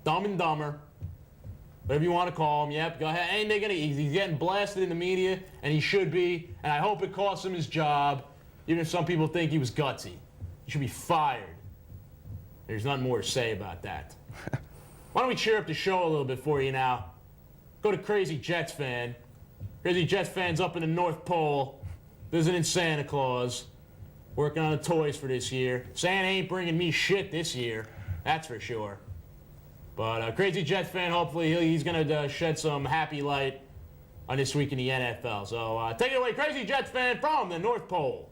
Dumb and Dumber, whatever you want to call him. Yep, go ahead. He's getting blasted in the media, and he should be. And I hope it costs him his job, even if some people think he was gutsy. He should be fired. There's nothing more to say about that. Why don't we cheer up the show a little bit for you now? Go to Crazy Jets Fan. Crazy Jets Fan's up in the North Pole, visiting Santa Claus, working on the toys for this year. Santa ain't bringing me shit this year, that's for sure. But Crazy Jets Fan, hopefully he's going to shed some happy light on this week in the NFL. So take it away, Crazy Jets Fan from the North Pole.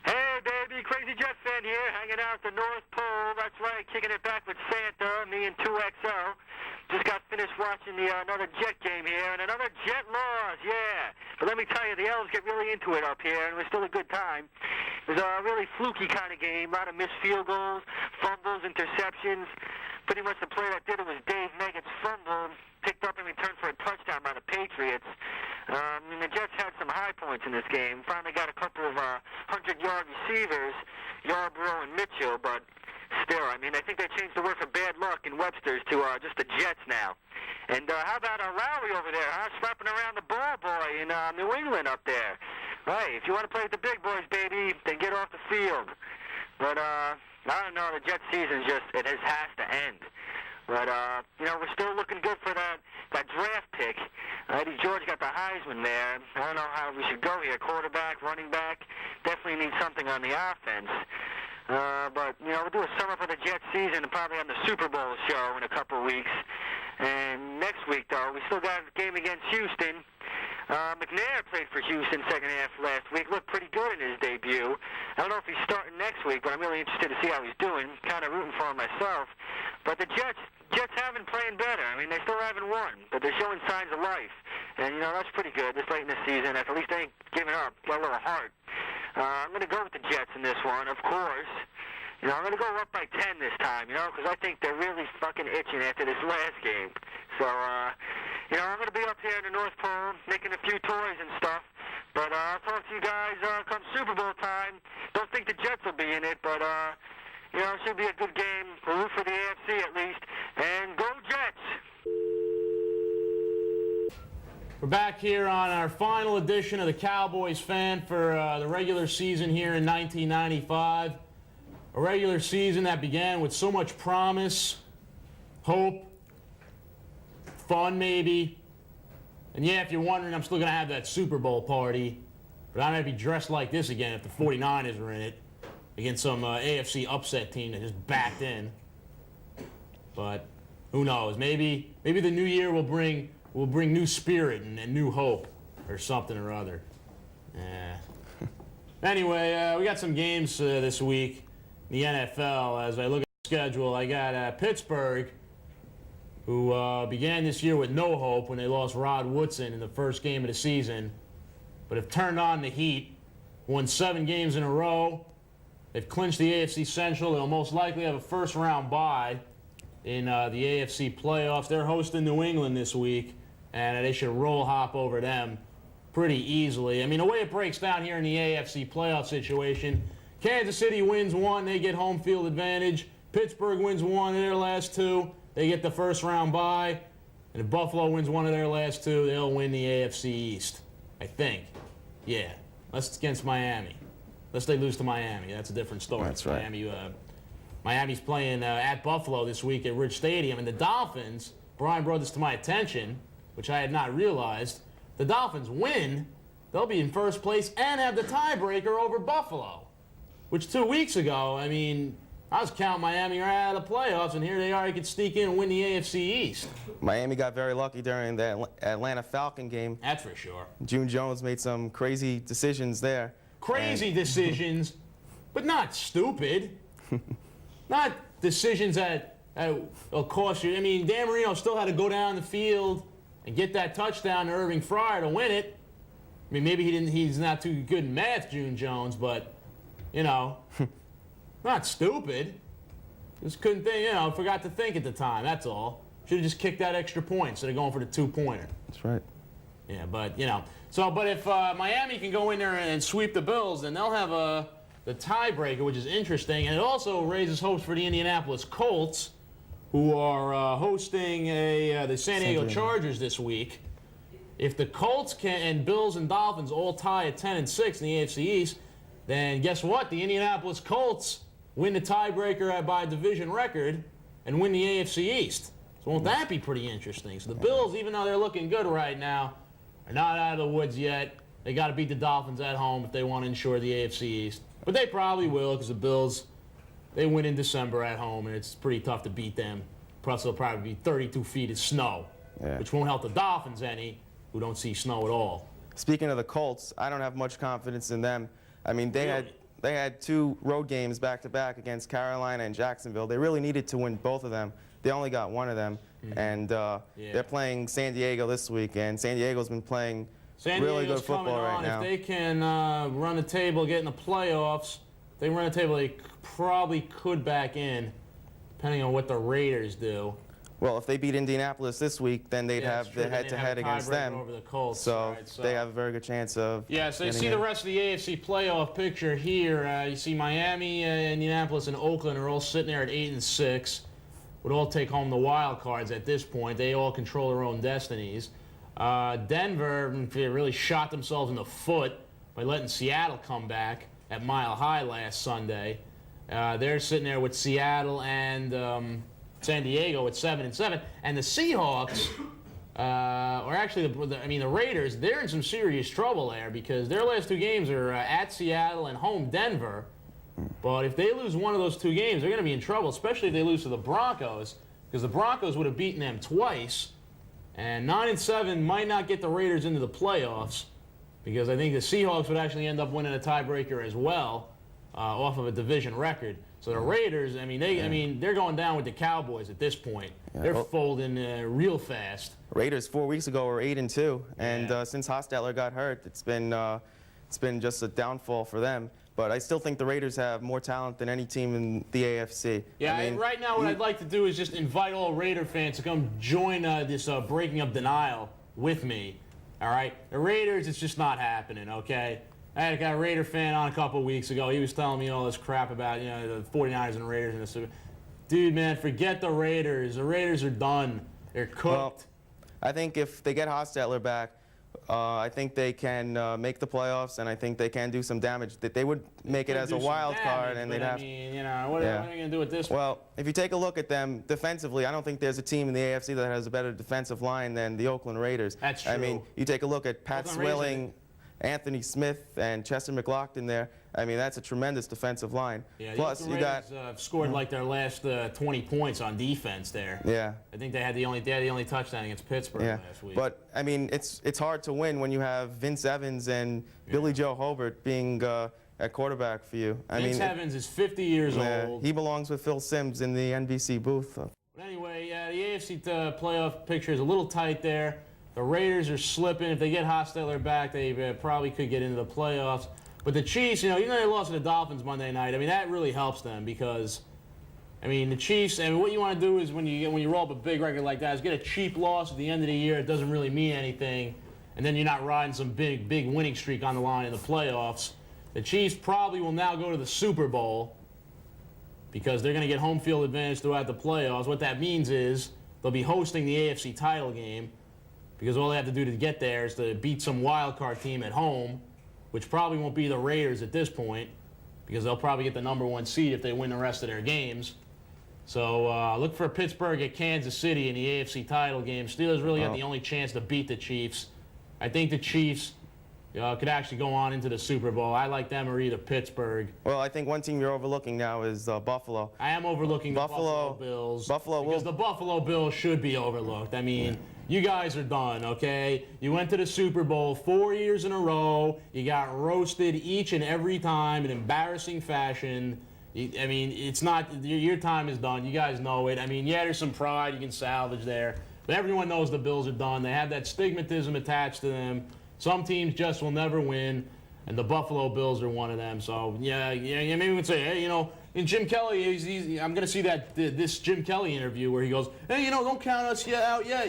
Hey, baby, Crazy Jets Fan here, hanging out at the North Pole. That's right, kicking it back with Santa, me and 2XO. Just got finished watching another Jet game here, and another Jet loss, yeah. But let me tell you, the Elves get really into it up here, and it was still a good time. It was a really fluky kind of game, a lot of missed field goals, fumbles, interceptions. Pretty much the play that did it was Dave Meggett's fumble, picked up and returned for a touchdown by the Patriots. And the Jets had some high points in this game. Finally got a couple of 100-yard receivers, Yarbrough and Mitchell, but still, I mean, I think they changed the word for bad luck in Webster's to just the Jets now. And how about Lowry over there, huh? Slapping around the ball boy in New England up there. Right, if you want to play with the big boys, baby, then get off the field. But, I don't know, the Jets season it has to end. But, we're still looking good for that draft pick. Eddie George got the Heisman there. I don't know how we should go here. Quarterback, running back, definitely need something on the offense. But, we'll do a sum up of the Jets season and probably on the Super Bowl show in a couple of weeks. And next week, though, we still got a game against Houston. McNair played for Houston second half last week. Looked pretty good in his debut. I don't know if he's starting next week, but I'm really interested to see how he's doing. Kind of rooting for him myself. But the Jets have been playing better. I mean, they still haven't won, but they're showing signs of life. And, that's pretty good this late in the season. At least they ain't giving up. Got a little heart. I'm going to go with the Jets in this one, of course. I'm going to go up by 10 this time, because I think they're really fucking itching after this last game. So, I'm going to be up here in the North Pole making a few toys and stuff. But I'll talk to you guys come Super Bowl time. Don't think the Jets will be in it, but, it should be a good game. We'll root for the AFC at least. And go Jets! We're back here on our final edition of the Cowboys Fan for the regular season here in 1995. A regular season that began with so much promise, hope, fun maybe. And yeah, if you're wondering, I'm still going to have that Super Bowl party. But I might be dressed like this again if the 49ers are in it against some AFC upset team that just backed in. But who knows? Maybe the new year will bring new spirit and new hope or something or other. Anyway, we got some games this week in the NFL. As I look at the schedule, I got Pittsburgh, who began this year with no hope when they lost Rod Woodson in the first game of the season, but have turned on the heat, won 7 games in a row. They've clinched the AFC Central. They'll most likely have a first-round bye in the AFC playoffs. They're hosting New England this week, and they should roll hop over them pretty easily. I mean, the way it breaks down here in the AFC playoff situation, Kansas City wins 1, they get home field advantage. Pittsburgh wins 1 of their last 2, they get the first-round bye. And if Buffalo wins 1 of their last 2, they'll win the AFC East, I think. Yeah, unless it's against Miami. Unless they lose to Miami, that's a different story. That's right. Miami's playing at Buffalo this week at Rich Stadium, and the Dolphins, Brian brought this to my attention, which I had not realized. The Dolphins win, they'll be in first place and have the tiebreaker over Buffalo, which 2 weeks ago, I mean, I was counting Miami right out of the playoffs, and here they are, they could sneak in and win the AFC East. Miami got very lucky during the Atlanta Falcon game. That's for sure. June Jones made some crazy decisions there. Crazy decisions, but not stupid. Not decisions that will cost you. I mean, Dan Marino still had to go down the field and get that touchdown to Irving Fryer to win it. I mean, maybe he's not too good in math, June Jones, but, not stupid. Just couldn't think, forgot to think at the time, that's all. Should have just kicked that extra point instead of going for the 2-pointer. That's right. Yeah, but, but if Miami can go in there and sweep the Bills, then they'll have the tiebreaker, which is interesting. And it also raises hopes for the Indianapolis Colts, who are hosting the San Diego Chargers this week. If the Colts and Bills and Dolphins all tie at 10-6 in the AFC East, then guess what? The Indianapolis Colts win the tiebreaker by a division record and win the AFC East. So won't that be pretty interesting? So the Bills, even though they're looking good right now, are not out of the woods yet. They got to beat the Dolphins at home if they want to ensure the AFC East. But they probably will, because the Bills, they win in December at home, and it's pretty tough to beat them. Plus, they'll probably be 32 feet of snow, which won't help the Dolphins any, who don't see snow at all. Speaking of the Colts, I don't have much confidence in them. I mean, they had 2 road games back-to-back against Carolina and Jacksonville. They really needed to win both of them. They only got one of them, and they're playing San Diego this week, and San Diego's been playing really good football right now. If they can run the table, get in the playoffs, if they run the table, they probably could back in, depending on what the Raiders do. Well, if they beat Indianapolis this week, then they'd have the head-to-head against them. Over the Colts, so, right, so they have a very good chance of. Yeah, so you see the rest of the AFC playoff picture here. You see Miami, Indianapolis, and Oakland are all sitting there at 8-6. Would all take home the wild cards at this point. They all control their own destinies. Denver really shot themselves in the foot by letting Seattle come back at Mile High last Sunday. They're sitting there with Seattle and San Diego at 7-7, and the Seahawks, or actually, the Raiders, they're in some serious trouble there because their last 2 games are at Seattle and home Denver. But if they lose one of those 2 games, they're going to be in trouble, especially if they lose to the Broncos, because the Broncos would have beaten them twice. And 9-7 might not get the Raiders into the playoffs, because I think the Seahawks would actually end up winning a tiebreaker as well, off of a division record. So the Raiders, they're going down with the Cowboys at this point. Yeah. They're folding real fast. Raiders 4 weeks ago were 8-2, and since Hostetler got hurt, it's been just a downfall for them. But I still think the Raiders have more talent than any team in the AFC. Yeah, and right now what I'd like to do is just invite all Raider fans to come join this Breaking Up Denial with me. All right? The Raiders, it's just not happening, okay? I had a Raider fan on a couple weeks ago. He was telling me all this crap about, the 49ers and Raiders and the Super. Dude, man, forget the Raiders. The Raiders are done. They're cooked. Well, I think if they get Hostetler back, I think they can make the playoffs, and I think they can do some damage. That they would make it as a wild card, and they'd have. What are you going to do with this? Well, if you take a look at them defensively, I don't think there's a team in the AFC that has a better defensive line than the Oakland Raiders. That's true. I mean, you take a look at Pat Swilling, Anthony Smith, and Chester McLaughlin there. I mean, that's a tremendous defensive line. Yeah, plus you got scored like their last 20 points on defense there. Yeah. I think they had the only touchdown against Pittsburgh last week. But I mean, it's hard to win when you have Vince Evans and Billy Joe Hobart being at quarterback for you. Vince Evans is 50 years old. He belongs with Phil Simms in the NBC booth. But anyway, the AFC playoff picture is a little tight there. The Raiders are slipping. If they get Hostetler back, they probably could get into the playoffs. But the Chiefs, even though they lost to the Dolphins Monday night, that really helps them because, the Chiefs, what you want to do is when you roll up a big record like that is get a cheap loss at the end of the year. It doesn't really mean anything. And then you're not riding some big winning streak on the line in the playoffs. The Chiefs probably will now go to the Super Bowl because they're going to get home field advantage throughout the playoffs. What that means is they'll be hosting the AFC title game because all they have to do to get there is to beat some wild card team at home, which probably won't be the Raiders at this point because they'll probably get the #1 seed if they win the rest of their games. So look for Pittsburgh at Kansas City in the AFC title game. Steelers really got the only chance to beat the Chiefs. I think the Chiefs could actually go on into the Super Bowl. I like them or either Pittsburgh. Well, I think one team you're overlooking now is Buffalo. I am overlooking the Buffalo Bills. Because the Buffalo Bills should be overlooked. You guys are done, okay? You went to the Super Bowl 4 years in a row. You got roasted each and every time in embarrassing fashion. It's not, your time is done. You guys know it. There's some pride you can salvage there. But everyone knows the Bills are done. They have that stigmatism attached to them. Some teams just will never win, and the Buffalo Bills are one of them. So, maybe we would say, hey, and Jim Kelly, I'm going to see this Jim Kelly interview where he goes, hey, don't count us out yet.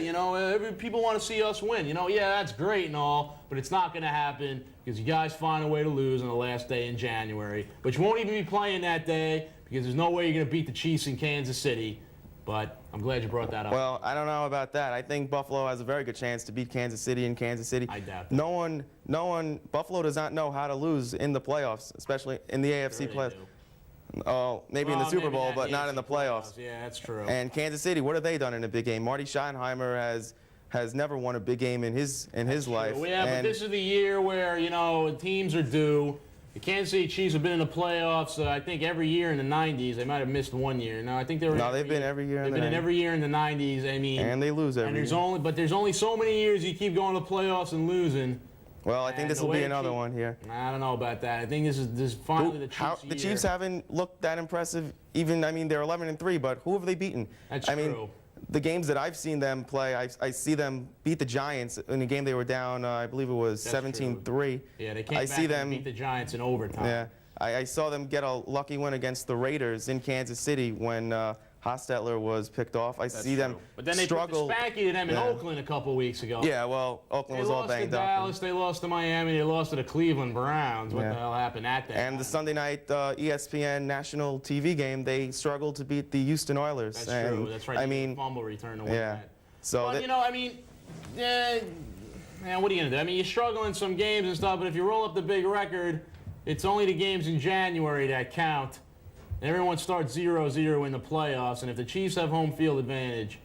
People want to see us win. That's great and all, but it's not going to happen because you guys find a way to lose on the last day in January, but you won't even be playing that day because there's no way you're going to beat the Chiefs in Kansas City. But I'm glad you brought that up. Well, I don't know about that. I think Buffalo has a very good chance to beat Kansas City in Kansas City. I doubt that. No one, Buffalo does not know how to lose in the playoffs, especially in the AFC Sure they playoffs. do. Oh, maybe in the Well, Super maybe Bowl, not but not in the AFC playoffs. Yeah, that's true. And Kansas City, what have they done in a big game? Marty Schottenheimer has never won a big game in his life. Well, yeah, but this is the year where, teams are due. The Kansas City Chiefs have been in the playoffs, I think, every year in the 90s. They might have missed one year. No, I think they were. No, they've been every year. They've been in every year in the 90s. I mean, and they lose every year. But there's only so many years you keep going to playoffs and losing. Well, I think And this the will be way another Chief- one here. I don't know about that. I think this is finally the Chiefs' The year. Chiefs haven't looked that impressive. Even, I mean, they're 11-3, but who have they beaten? That's I mean, true. the games that I've seen them play, I see them beat the Giants in a game they were down. I believe it was That's 17-3. Yeah, they came I back see and them. beat the Giants in overtime. Yeah, I saw them get a lucky win against the Raiders in Kansas City when Hostetler was picked off. I see them But then they struggle. took the spanky to them in Yeah. Oakland a couple weeks ago. Yeah, well, Oakland They was all lost to banged up. Dallas, they lost to Miami, they lost to the Cleveland Browns. What Yeah. the hell happened at that? And the Sunday night ESPN national TV game, they struggled to beat the Houston Oilers. That's and, true. That's right. I They mean, fumble return to win yeah. that. So But, man, what are you going to do? I mean, you struggle in some games and stuff, but if you roll up the big record, it's only the games in January that count. Everyone starts 0-0 in the playoffs, and if the Chiefs have home field advantage,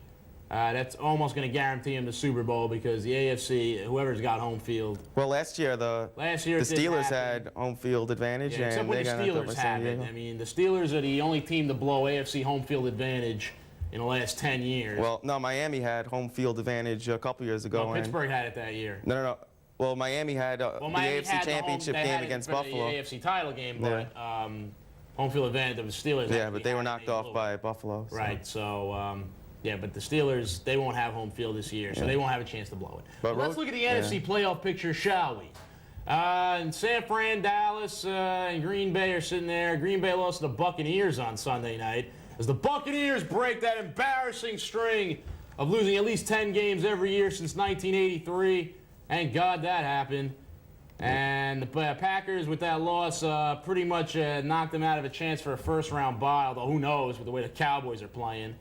that's almost going to guarantee them the Super Bowl because the AFC, whoever's got home field. well, last year the it Steelers didn't happen. had home field advantage, Yeah, except and when they the got knocked out by Steelers San have it. Diego. I mean, the Steelers are the only team to blow AFC home field advantage in the last 10 years. Well, no, Miami had home field advantage a couple years ago. No, and- Pittsburgh had it that year. No. Well, Miami had the Miami AFC had the Championship they game had it against for Buffalo. The AFC title game, but home field advantage of the Steelers. Yeah, actually but they were had it. knocked They off blew by it. Buffalo. So. Right. So, yeah, but the Steelers, they won't have home field this year, so they won't have a chance to blow it. But Let's look at the NFC playoff picture, shall we? In San Fran, Dallas, and Green Bay are sitting there. Green Bay lost to the Buccaneers on Sunday night as the Buccaneers break that embarrassing string of losing at least 10 games every year since 1983. Thank God that happened. And the Packers, with that loss, pretty much knocked them out of a chance for a first-round bye, although who knows with the way the Cowboys are playing.